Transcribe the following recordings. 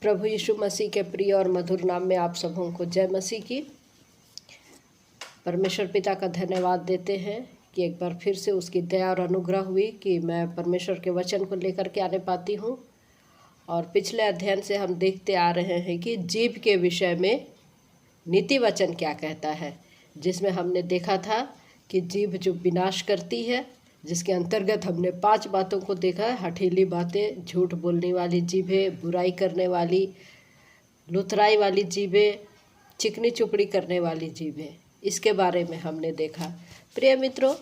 प्रभु यीशु मसीह के प्रिय और मधुर नाम में आप सबों को जय मसीह की। परमेश्वर पिता का धन्यवाद देते हैं कि एक बार फिर से उसकी दया और अनुग्रह हुई कि मैं परमेश्वर के वचन को लेकर के आने पाती हूँ। और पिछले अध्ययन से हम देखते आ रहे हैं कि जीभ के विषय में नीति वचन क्या कहता है, जिसमें हमने देखा था कि जीभ जो विनाश करती है, जिसके अंतर्गत हमने 5 बातों को देखा है। हठीली बातें, झूठ बोलने वाली जीभें, बुराई करने वाली, लुतराई वाली जीभें, चिकनी चुपड़ी करने वाली जीभें, इसके बारे में हमने देखा। प्रिय मित्रों,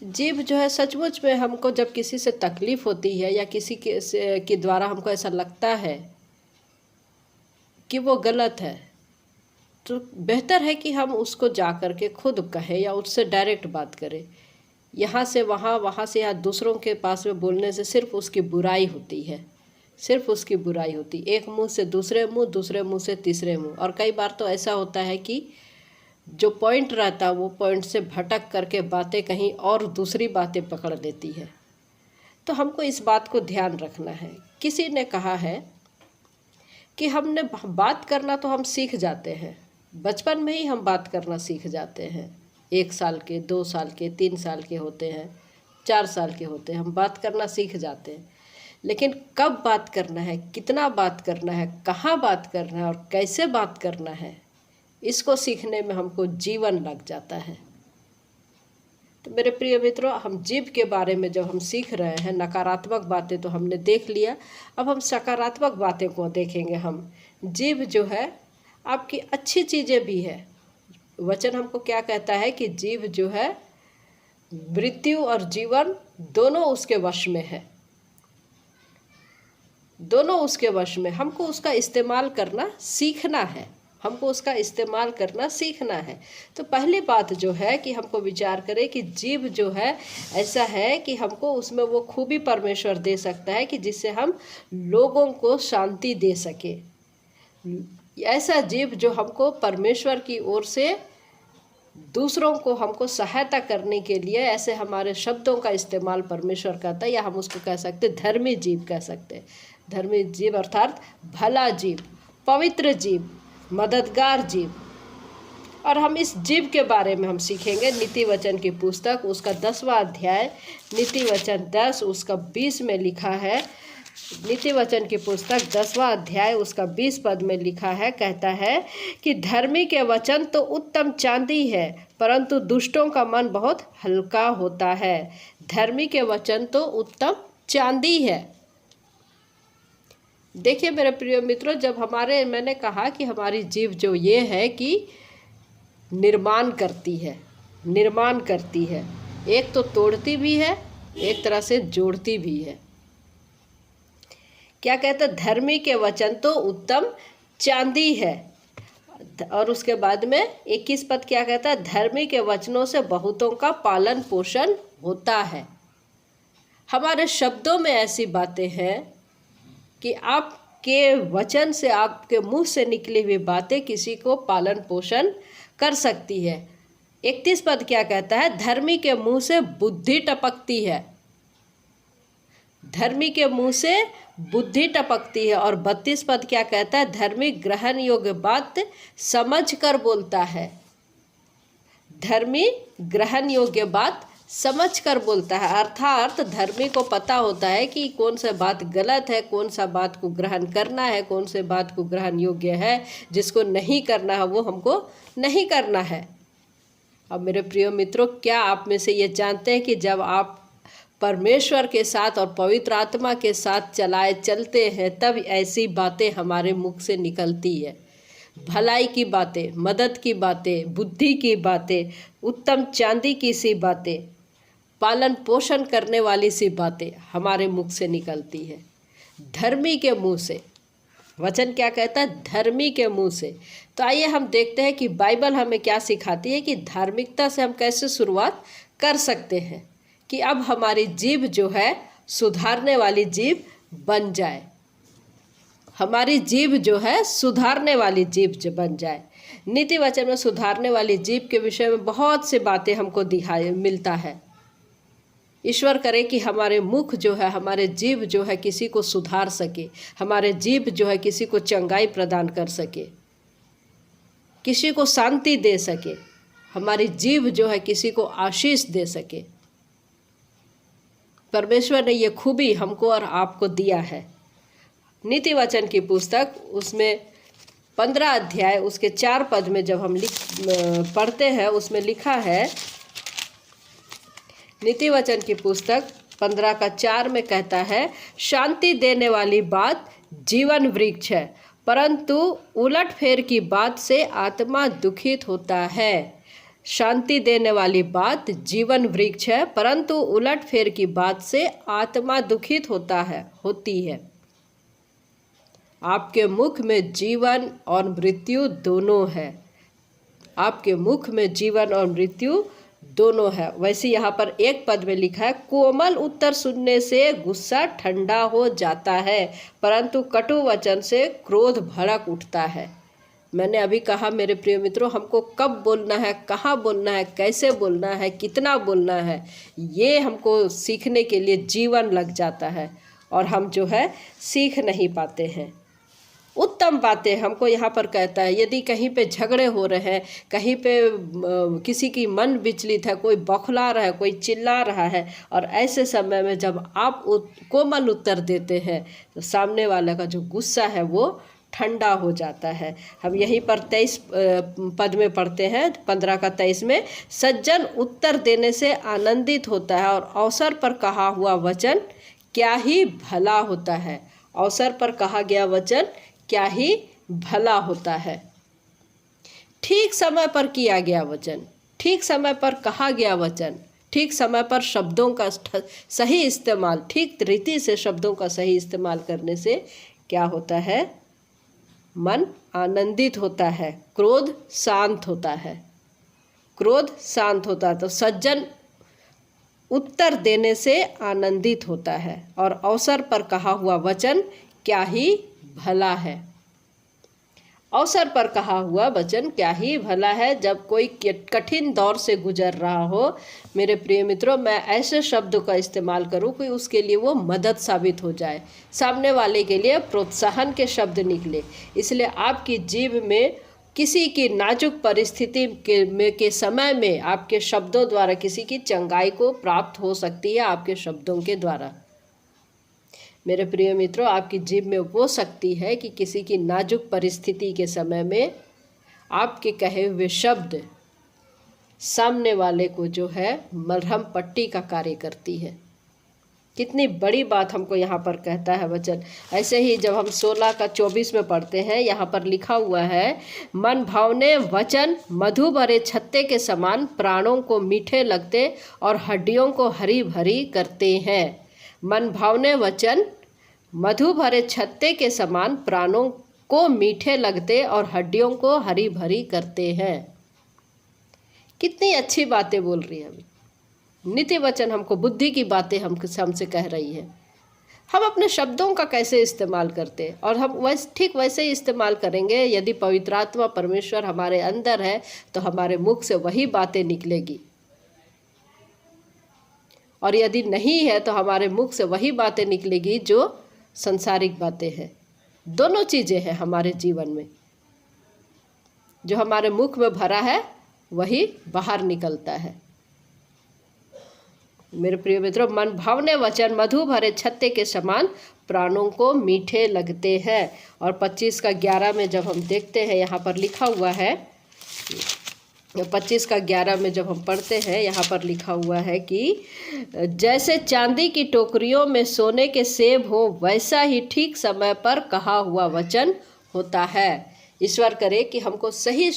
जीभ जो है सचमुच में हमको जब किसी से तकलीफ़ होती है या किसी के द्वारा हमको ऐसा लगता है कि वो गलत है, तो बेहतर है कि हम उसको जा कर के खुद कहें या उससे डायरेक्ट बात करें। यहाँ से वहाँ, वहाँ से यहाँ, दूसरों के पास में बोलने से सिर्फ उसकी बुराई होती है, सिर्फ उसकी बुराई होती। एक मुंह से दूसरे मुंह, दूसरे मुंह से तीसरे मुंह। और कई बार तो ऐसा होता है कि जो पॉइंट रहता है वो पॉइंट से भटक करके बातें कहीं और दूसरी बातें पकड़ लेती है। तो हमको इस बात को ध्यान रखना है। किसी ने कहा है कि हमने बात करना तो हम सीख जाते हैं, बचपन में ही हम बात करना सीख जाते हैं। 1 साल के, 2 साल के, 3 साल के होते हैं, 4 साल के होते हैं, हम बात करना सीख जाते हैं। लेकिन कब बात करना है, कितना बात करना है, कहाँ बात करना है और कैसे बात करना है, इसको सीखने में हमको जीवन लग जाता है। तो मेरे प्रिय मित्रों, हम जीभ के बारे में जब हम सीख रहे हैं, नकारात्मक बातें तो हमने देख लिया, अब हम सकारात्मक बातें को देखेंगे। हम जीभ जो है आपकी अच्छी चीज़ें भी है। वचन हमको क्या कहता है कि जीभ जो है मृत्यु और जीवन दोनों उसके वश में है, दोनों उसके वश में। हमको उसका इस्तेमाल करना सीखना है, हमको उसका इस्तेमाल करना सीखना है। तो पहली बात जो है कि हमको विचार करें कि जीभ जो है ऐसा है कि हमको उसमें वो खूबी परमेश्वर दे सकता है कि जिससे हम लोगों को शांति दे सके। ऐसा जीभ जो हमको परमेश्वर की ओर से दूसरों को हमको सहायता करने के लिए ऐसे हमारे शब्दों का इस्तेमाल परमेश्वर करता है, या हम उसको कह सकते धर्मी जीभ कह सकते हैं। धर्मी जीभ अर्थात भला जीभ, पवित्र जीभ, मददगार जीभ। और हम इस जीभ के बारे में हम सीखेंगे नीति वचन की पुस्तक, उसका 10वां अध्याय, नीति वचन 10 उसका 20 में लिखा है। नीति वचन की पुस्तक 10वां अध्याय उसका 20 पद में लिखा है, कहता है कि धर्मी के वचन तो उत्तम चांदी है, परंतु दुष्टों का मन बहुत हल्का होता है। धर्मी के वचन तो उत्तम चांदी है। देखिए मेरे प्रिय मित्रों, जब मैंने कहा कि हमारी जीभ जो ये है कि निर्माण करती है, निर्माण करती है, एक तो तोड़ती भी है, एक तरह से जोड़ती भी है। क्या कहता है? धर्मी के वचन तो उत्तम चांदी है। और उसके बाद में 21 पद क्या कहता है? धर्मी के वचनों से बहुतों का पालन पोषण होता है। हमारे शब्दों में ऐसी बातें हैं कि आपके वचन से, आपके मुंह से निकली हुई बातें किसी को पालन पोषण कर सकती है। 31 पद क्या कहता है? धर्मी के मुंह से बुद्धि टपकती है, धर्मी के मुंह से बुद्धि टपकती है। और 32 पद क्या कहता है? धर्मी ग्रहण योग्य बात समझ कर बोलता है, धर्मी ग्रहण योग्य बात समझ कर बोलता है। अर्थात धर्मी को पता होता है कि कौन सा बात गलत है, कौन सा बात को ग्रहण करना है, कौन से बात को ग्रहण योग्य है, जिसको नहीं करना है वो हमको नहीं करना है। अब मेरे प्रिय मित्रों, क्या आप में से ये जानते हैं कि जब आप परमेश्वर के साथ और पवित्र आत्मा के साथ चलते हैं, तब ऐसी बातें हमारे मुख से निकलती है। भलाई की बातें, मदद की बातें, बुद्धि की बातें, उत्तम चांदी की सी बातें, पालन पोषण करने वाली सी बातें हमारे मुख से निकलती है, धर्मी के मुंह से। वचन क्या कहता है? धर्मी के मुंह से। तो आइए हम देखते हैं कि बाइबल हमें क्या सिखाती है कि धार्मिकता से हम कैसे शुरुआत कर सकते हैं कि अब हमारी जीभ जो है सुधारने वाली जीभ बन जाए, हमारी जीभ जो है सुधारने वाली जीभ जो बन जाए। नीति वचन में सुधारने वाली जीभ के विषय में बहुत सी बातें हमको मिलता है। ईश्वर करे कि हमारे मुख जो है, हमारे जीभ जो है किसी को सुधार सके, हमारे जीभ जो है किसी को चंगाई प्रदान कर सके, किसी को शांति दे सके, हमारी जीभ जो है किसी को आशीष दे सके। परमेश्वर ने ये खूबी हमको और आपको दिया है। नीति वचन की पुस्तक उसमें 15 अध्याय उसके 4 पद में जब हम पढ़ते हैं, उसमें लिखा है, नीति वचन की पुस्तक 15 का 4 में कहता है, शांति देने वाली बात जीवन वृक्ष है, परंतु उलटफेर की बात से आत्मा दुखित होता है। शांति देने वाली बात जीवन वृक्ष है, परंतु उलटफेर की बात से आत्मा दुखित होती है। आपके मुख में जीवन और मृत्यु दोनों है। आपके मुख में जीवन और मृत्यु दोनों है। वैसे यहाँ पर एक पद में लिखा है, कोमल उत्तर सुनने से गुस्सा ठंडा हो जाता है, परंतु कटु वचन से क्रोध भड़क उठता है। मैंने अभी कहा मेरे प्रिय मित्रों, हमको कब बोलना है, कहाँ बोलना है, कैसे बोलना है, कितना बोलना है, ये हमको सीखने के लिए जीवन लग जाता है और हम जो है सीख नहीं पाते हैं। उत्तम बातें हमको यहाँ पर कहता है, यदि कहीं पे झगड़े हो रहे हैं, कहीं पे किसी की मन विचलित है, कोई बौखला रहा है, कोई चिल्ला रहा है, और ऐसे समय में जब आप कोमल उत्तर देते हैं तो सामने वाले का जो गुस्सा है वो ठंडा हो जाता है। हम यहीं पर 23 पद में पढ़ते हैं, 15 का 23 में, सज्जन उत्तर देने से आनंदित होता है और अवसर पर कहा हुआ वचन क्या ही भला होता है। अवसर पर कहा गया वचन क्या ही भला होता है। ठीक समय पर किया गया वचन, ठीक समय पर कहा गया वचन, ठीक समय पर शब्दों का सही इस्तेमाल, ठीक रीति से शब्दों का सही इस्तेमाल करने से क्या होता है, मन आनंदित होता है, क्रोध शांत होता है, क्रोध शांत होता है। तो सज्जन उत्तर देने से आनंदित होता है और अवसर पर कहा हुआ वचन क्या ही भला है। अवसर पर कहा हुआ वचन क्या ही भला है। जब कोई कठिन दौर से गुजर रहा हो, मेरे प्रिय मित्रों, मैं ऐसे शब्दों का इस्तेमाल करूं कि उसके लिए वो मदद साबित हो जाए, सामने वाले के लिए प्रोत्साहन के शब्द निकले। इसलिए आपकी जीभ में किसी की नाजुक परिस्थिति के समय में आपके शब्दों द्वारा किसी की चंगाई को प्राप्त हो सकती है, आपके शब्दों के द्वारा। मेरे प्रिय मित्रों, आपकी जीभ में वो शक्ति है कि किसी की नाजुक परिस्थिति के समय में आपके कहे हुए शब्द सामने वाले को जो है मलहम पट्टी का कार्य करती है। कितनी बड़ी बात हमको यहाँ पर कहता है वचन। ऐसे ही जब हम 16 का 24 में पढ़ते हैं, यहाँ पर लिखा हुआ है, मन भावने वचन मधु भरे छत्ते के समान प्राणों को मीठे लगते और हड्डियों को हरी भरी करते हैं। मन भावने वचन मधु भरे छत्ते के समान प्राणों को मीठे लगते और हड्डियों को हरी भरी करते हैं। कितनी अच्छी बातें बोल रही है अभी। नीति वचन हमको बुद्धि की बातें हमसे कह रही है। हम अपने शब्दों का कैसे इस्तेमाल करते हैं, और हम ठीक वैसे ही इस्तेमाल करेंगे। यदि पवित्र आत्मा परमेश्वर हमारे अंदर है तो हमारे मुख से वही बातें निकलेगी, और यदि नहीं है तो हमारे मुख से वही बातें निकलेगी जो संसारिक बातें हैं। दोनों चीज़ें हैं हमारे जीवन में। जो हमारे मुख में भरा है वही बाहर निकलता है। मेरे प्रिय मित्रों, मन भावने वचन मधु भरे छत्ते के समान प्राणों को मीठे लगते हैं। और 25 का 11 में जब हम देखते हैं, यहाँ पर लिखा हुआ है, 25 का 11 में जब हम पढ़ते हैं, यहाँ पर लिखा हुआ है कि जैसे चांदी की टोकरियों में सोने के सेब हो, वैसा ही ठीक समय पर कहा हुआ वचन होता है। ईश्वर करे कि हमको सही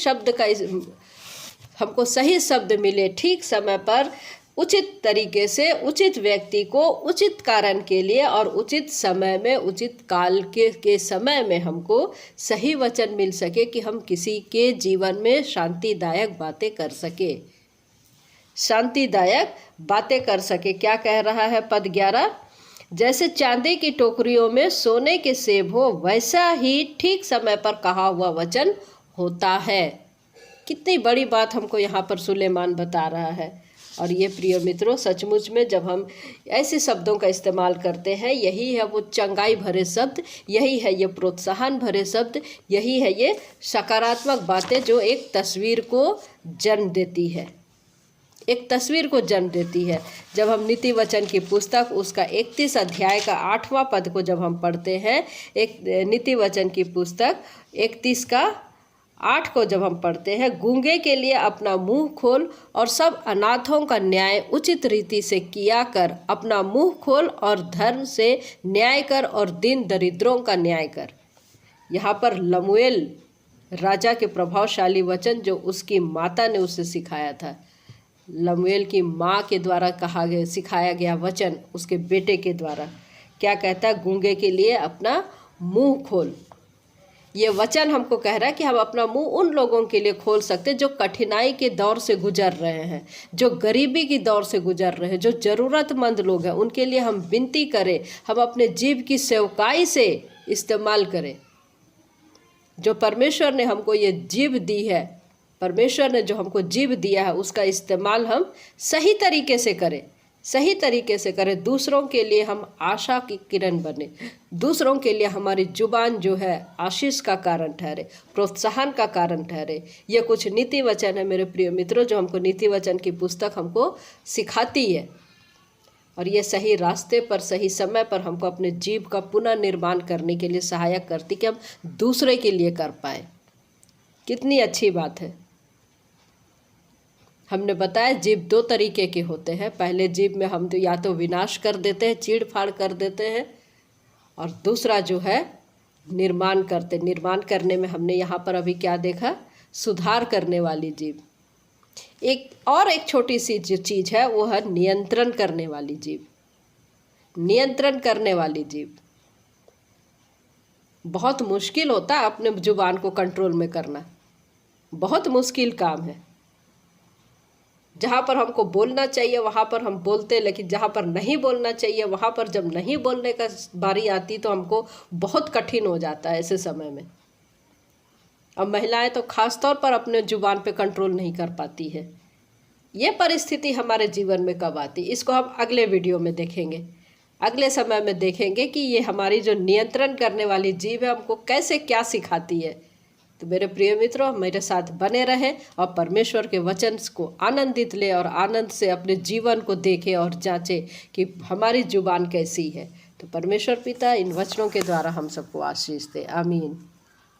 शब्द मिले, ठीक समय पर, उचित तरीके से, उचित व्यक्ति को उचित कारण के लिए और उचित समय में, उचित काल के समय में हमको सही वचन मिल सके कि हम किसी के जीवन में शांतिदायक बातें कर सके, शांतिदायक बातें कर सके। क्या कह रहा है पद 11, जैसे चांदी की टोकरियों में सोने के सेब हो, वैसा ही ठीक समय पर कहा हुआ वचन होता है। कितनी बड़ी बात हमको यहाँ पर सुलेमान बता रहा है। और ये प्रिय मित्रों, सचमुच में जब हम ऐसे शब्दों का इस्तेमाल करते हैं, यही है वो चंगाई भरे शब्द, यही है ये प्रोत्साहन भरे शब्द, यही है ये सकारात्मक बातें जो एक तस्वीर को जन्म देती है, एक तस्वीर को जन्म देती है। जब हम नीति वचन की पुस्तक उसका 31 अध्याय का 8वां पद को जब हम पढ़ते हैं, एक नीति वचन की पुस्तक 31 का 8 को जब हम पढ़ते हैं, गूंगे के लिए अपना मुंह खोल और सब अनाथों का न्याय उचित रीति से किया कर, अपना मुंह खोल और धर्म से न्याय कर और दीन दरिद्रों का न्याय कर। यहाँ पर लमुएल राजा के प्रभावशाली वचन जो उसकी माता ने उसे सिखाया था, लमुएल की माँ के द्वारा सिखाया गया वचन उसके बेटे के द्वारा क्या कहता है, गूंगे के लिए अपना मुंह खोल। ये वचन हमको कह रहा है कि हम अपना मुंह उन लोगों के लिए खोल सकते जो कठिनाई के दौर से गुजर रहे हैं, जो गरीबी की दौर से गुजर रहे हैं, जो ज़रूरतमंद लोग हैं, उनके लिए हम विनती करें, हम अपने जीव की सेवकाई से इस्तेमाल करें। जो परमेश्वर ने हमको ये जीव दी है, परमेश्वर ने जो हमको जीव दिया है, उसका इस्तेमाल हम सही तरीके से करें, सही तरीके से करें। दूसरों के लिए हम आशा की किरण बने, दूसरों के लिए हमारी जुबान जो है आशीष का कारण ठहरे, प्रोत्साहन का कारण ठहरे। ये कुछ नीति वचन है मेरे प्रिय मित्रों, जो हमको नीति वचन की पुस्तक हमको सिखाती है, और ये सही रास्ते पर, सही समय पर हमको अपने जीव का पुनः निर्माण करने के लिए सहायक करती कि हम दूसरे के लिए कर पाए। कितनी अच्छी बात है। हमने बताया जीव 2 तरीके के होते हैं। पहले जीव में हम तो या तो विनाश कर देते हैं, चीड़ फाड़ कर देते हैं, और दूसरा जो है निर्माण करते। निर्माण करने में हमने यहाँ पर अभी क्या देखा, सुधार करने वाली जीव। एक छोटी सी जो चीज़ है वो है नियंत्रण करने वाली जीव। नियंत्रण करने वाली जीव बहुत मुश्किल होता है, अपने जुबान को कंट्रोल में करना बहुत मुश्किल काम है। जहाँ पर हमको बोलना चाहिए वहाँ पर हम बोलते, लेकिन जहाँ पर नहीं बोलना चाहिए वहाँ पर जब नहीं बोलने का बारी आती तो हमको बहुत कठिन हो जाता है ऐसे समय में। अब महिलाएं तो खास तौर पर अपने जुबान पे कंट्रोल नहीं कर पाती है। ये परिस्थिति हमारे जीवन में कब आती, इसको हम अगले वीडियो में देखेंगे, अगले समय में देखेंगे कि ये हमारी जो नियंत्रण करने वाली जीव है हमको कैसे क्या सिखाती है। तो मेरे प्रिय मित्रों, मेरे साथ बने रहें और परमेश्वर के वचन को आनंदित ले और आनंद से अपने जीवन को देखें और जांचें कि हमारी जुबान कैसी है। तो परमेश्वर पिता इन वचनों के द्वारा हम सबको आशीष दे। आमीन।